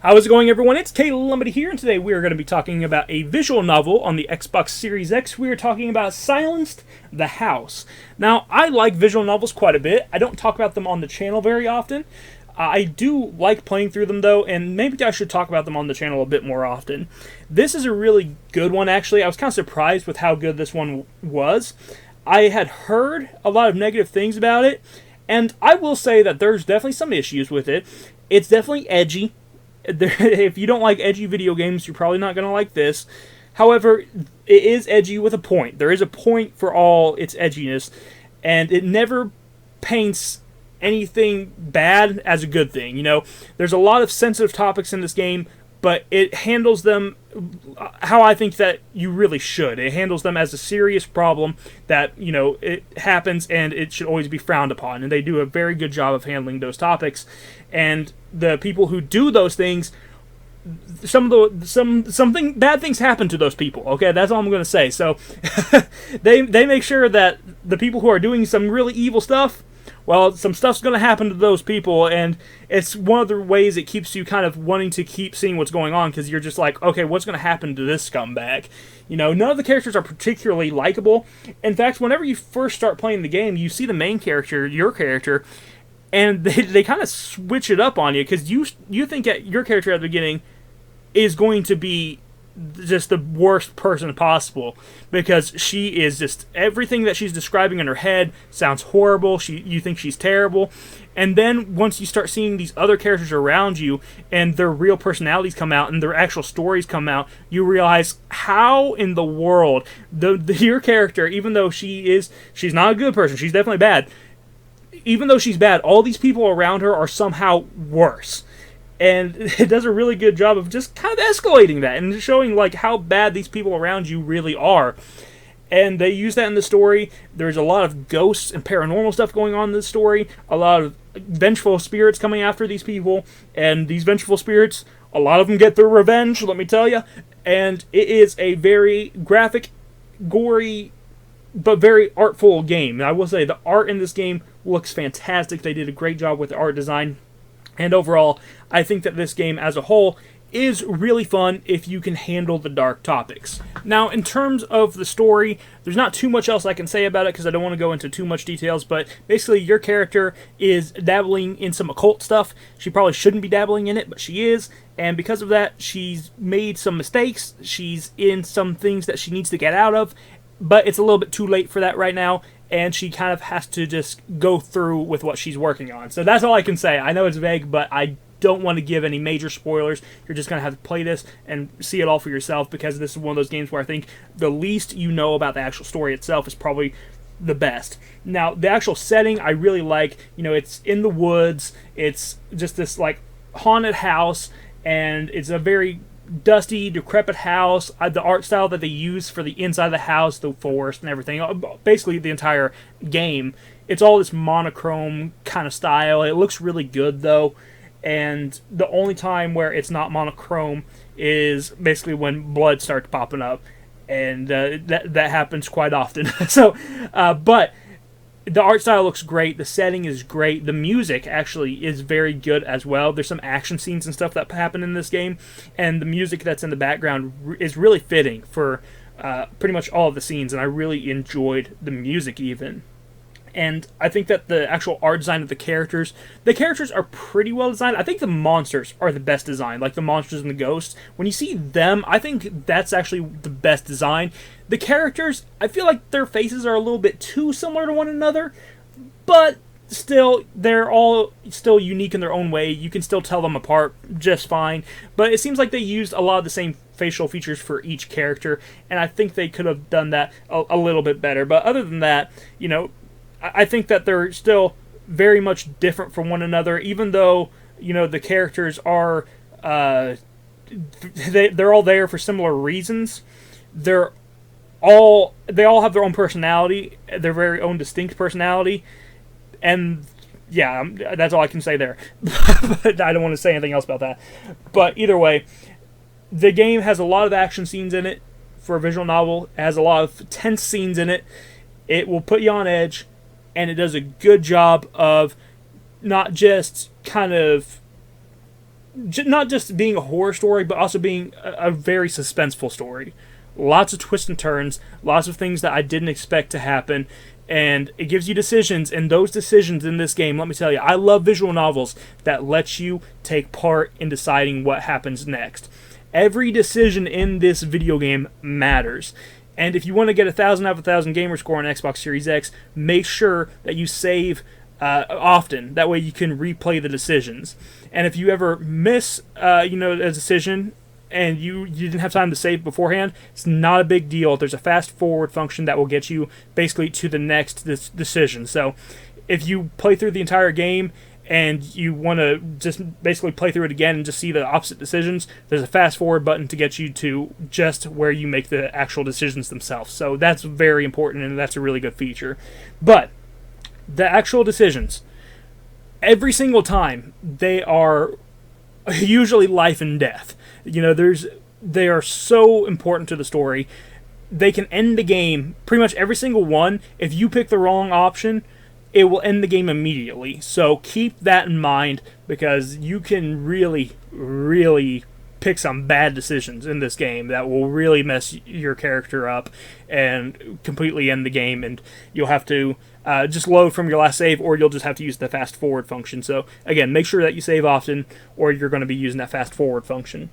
How's it going, everyone? It's Calumbity here, and today we are going to be talking about a visual novel on the Xbox Series X. We are talking about Silenced the House. Now, I like visual novels quite a bit. I don't talk about them on the channel very often. I do like playing through them, though, and maybe I should talk about them on the channel a bit more often. This is a really good one, actually. I was kind of surprised with how good this one was. I had heard a lot of negative things about it, and I will say that there's definitely some issues with it. It's definitely edgy. If you don't like edgy video games, you're probably not going to like this. However, it is edgy with a point. There is a point for all its edginess, and it never paints anything bad as a good thing. You know, there's a lot of sensitive topics in this game, but it handles them how I think that you really should. It handles them as a serious problem that, you know, it happens and it should always be frowned upon. And they do a very good job of handling those topics. And the people who do those things, something bad things happen to those people. Okay, that's all I'm going to say. So they make sure that the people who are doing some really evil stuff, well, some stuff's going to happen to those people, and it's one of the ways it keeps you kind of wanting to keep seeing what's going on, because you're just like, okay, what's going to happen to this scumbag? You know, none of the characters are particularly likable. In fact, whenever you first start playing the game, you see the main character, your character, and they kind of switch it up on you, because you think that your character at the beginning is going to be just the worst person possible, because she is just, everything that she's describing in her head sounds horrible. You think she's terrible, and then once you start seeing these other characters around you and their real personalities come out and their actual stories come out, you realize how in the world your character, even though she's not a good person, she's definitely bad. Even though she's bad, all these people around her are somehow worse. And it does a really good job of just kind of escalating that and showing like how bad these people around you really are. And they use that in the story. There's a lot of ghosts and paranormal stuff going on in the story. A lot of vengeful spirits coming after these people. And these vengeful spirits, a lot of them get their revenge, let me tell you. And it is a very graphic, gory, but very artful game. I will say the art in this game looks fantastic. They did a great job with the art design. And overall, I think that this game as a whole is really fun if you can handle the dark topics. Now, in terms of the story, there's not too much else I can say about it because I don't want to go into too much details, but basically your character is dabbling in some occult stuff. She probably shouldn't be dabbling in it, but she is, and because of that, she's made some mistakes. She's in some things that she needs to get out of, but it's a little bit too late for that right now, and she kind of has to just go through with what she's working on. So that's all I can say. I know it's vague, but I don't want to give any major spoilers. You're just going to have to play this and see it all for yourself, because this is one of those games where I think the least you know about the actual story itself is probably the best. Now, the actual setting I really like. You know, it's in the woods. It's just this, like, haunted house, and it's a very dusty, decrepit house. The art style that they use for the inside of the house, the forest and everything, basically the entire game, it's all this monochrome kind of style. It looks really good, though, and the only time where it's not monochrome is basically when blood starts popping up, and that happens quite often. So, but the art style looks great, the setting is great, the music actually is very good as well. There's some action scenes and stuff that happen in this game, and the music that's in the background is really fitting for pretty much all of the scenes, and I really enjoyed the music even. And I think that the actual art design of the characters are pretty well designed. I think the monsters are the best design, like the monsters and the ghosts. When you see them, I think that's actually the best design. The characters, I feel like their faces are a little bit too similar to one another, but still, they're all still unique in their own way. You can still tell them apart just fine, but it seems like they used a lot of the same facial features for each character, and I think they could have done that a little bit better. But other than that, you know, I think that they're still very much different from one another, even though, you know, the characters are they're all there for similar reasons. They all have their own personality, their very own distinct personality, and yeah, that's all I can say there. But I don't want to say anything else about that. But either way, the game has a lot of action scenes in it for a visual novel. It has a lot of tense scenes in it. It will put you on edge, and it does a good job of not just kind of not just being a horror story, but also being a very suspenseful story. Lots of twists and turns, lots of things that I didn't expect to happen, and it gives you decisions, and those decisions in this game, let me tell you, I love visual novels that let you take part in deciding what happens next. Every decision in this video game matters. And if you want to get 1,000 out of 1,000 gamer score on Xbox Series X, make sure that you save often. That way you can replay the decisions. And if you ever miss a decision and you didn't have time to save beforehand, it's not a big deal. There's a fast forward function that will get you basically to the next decision. So if you play through the entire game and you want to just basically play through it again and just see the opposite decisions, there's a fast forward button to get you to just where you make the actual decisions themselves. So that's very important, and that's a really good feature. But the actual decisions, every single time, they are usually life and death. They are so important to the story. They can end the game, pretty much every single one. If you pick the wrong option, it will end the game immediately. So keep that in mind, because you can really, really pick some bad decisions in this game that will really mess your character up and completely end the game, and you'll have to just load from your last save, or you'll just have to use the fast forward function. So again, make sure that you save often, or you're going to be using that fast forward function.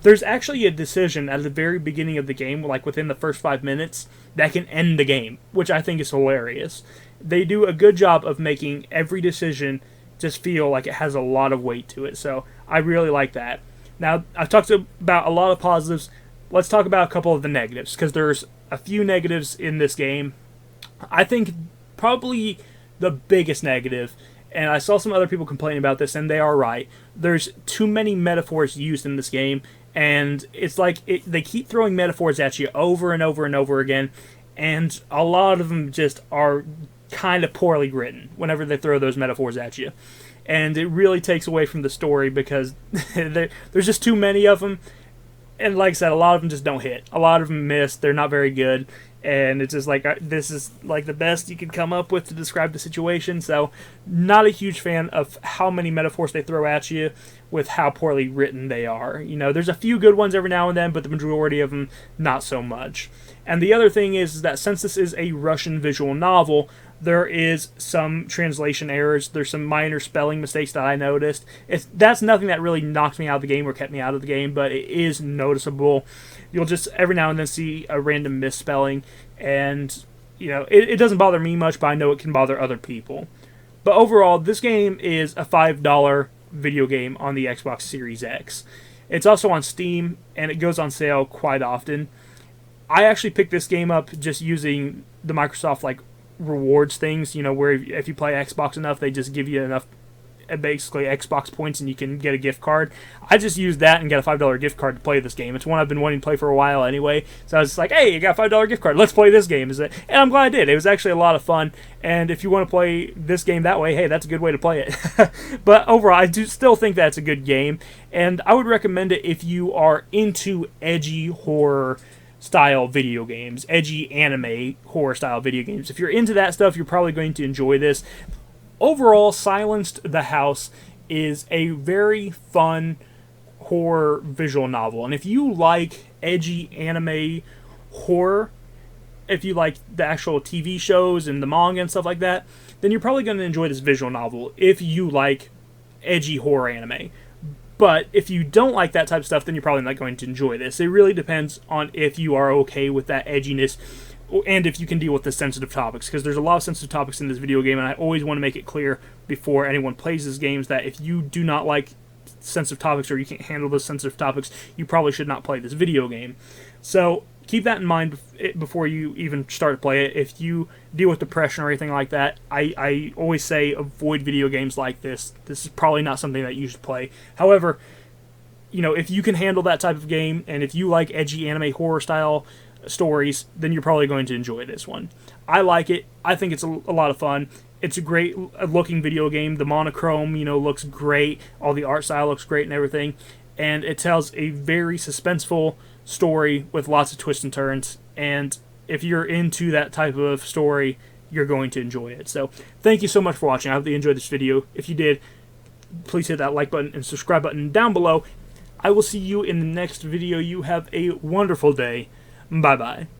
There's actually a decision at the very beginning of the game, like within the first 5 minutes, that can end the game, which I think is hilarious. They do a good job of making every decision just feel like it has a lot of weight to it, so I really like that. Now, I've talked about a lot of positives. Let's talk about a couple of the negatives, because there's a few negatives in this game. I think probably the biggest negative, and I saw some other people complaining about this, and they are right, there's too many metaphors used in this game, and it's like they keep throwing metaphors at you over and over and over again, and a lot of them just are kind of poorly written whenever they throw those metaphors at you. And it really takes away from the story, because there's just too many of them. And like I said, a lot of them just don't hit. A lot of them miss. They're not very good. And it's just like, this is like the best you could come up with to describe the situation. So, not a huge fan of how many metaphors they throw at you with how poorly written they are. There's a few good ones every now and then, but the majority of them, not so much. And the other thing is that since this is a Russian visual novel, there is some translation errors. There's some minor spelling mistakes that I noticed. That's nothing that really knocked me out of the game or kept me out of the game, but it is noticeable. You'll just every now and then see a random misspelling, and it doesn't bother me much, but I know it can bother other people. But overall, this game is a $5 video game on the Xbox Series X. It's also on Steam, and it goes on sale quite often. I actually picked this game up just using the Microsoft rewards things, where if you play Xbox enough, they just give you enough basically Xbox points and you can get a gift card. I just used that and got a $5 gift card to play this game. It's one I've been wanting to play for a while anyway, so I was just like, hey, you got a $5 gift card, let's play this game. And I'm glad I did. It was actually a lot of fun, and if you want to play this game that way, hey, that's a good way to play it. But overall, I do still think that's a good game, and I would recommend it if you are into edgy horror style video games, edgy anime horror style video games. If you're into that stuff, you're probably going to enjoy this. Overall, Silenced the House is a very fun horror visual novel, and if you like edgy anime horror, if you like the actual TV shows and the manga and stuff like that, then you're probably going to enjoy this visual novel if you like edgy horror anime. But if you don't like that type of stuff, then you're probably not going to enjoy this. It really depends on if you are okay with that edginess and if you can deal with the sensitive topics, because there's a lot of sensitive topics in this video game, and I always want to make it clear before anyone plays this game that if you do not like sensitive topics or you can't handle those sensitive topics, you probably should not play this video game. So keep that in mind before you even start to play it. If you deal with depression or anything like that, I always say avoid video games like this. This is probably not something that you should play. However, if you can handle that type of game, and if you like edgy anime horror style stories, then you're probably going to enjoy this one. I like it. I think it's a lot of fun. It's a great looking video game. The monochrome, looks great. All the art style looks great and everything. And it tells a very suspenseful story with lots of twists and turns. And if you're into that type of story, you're going to enjoy it. So thank you so much for watching. I hope you enjoyed this video. If you did, please hit that like button and subscribe button down below. I will see you in the next video. You have a wonderful day. Bye-bye.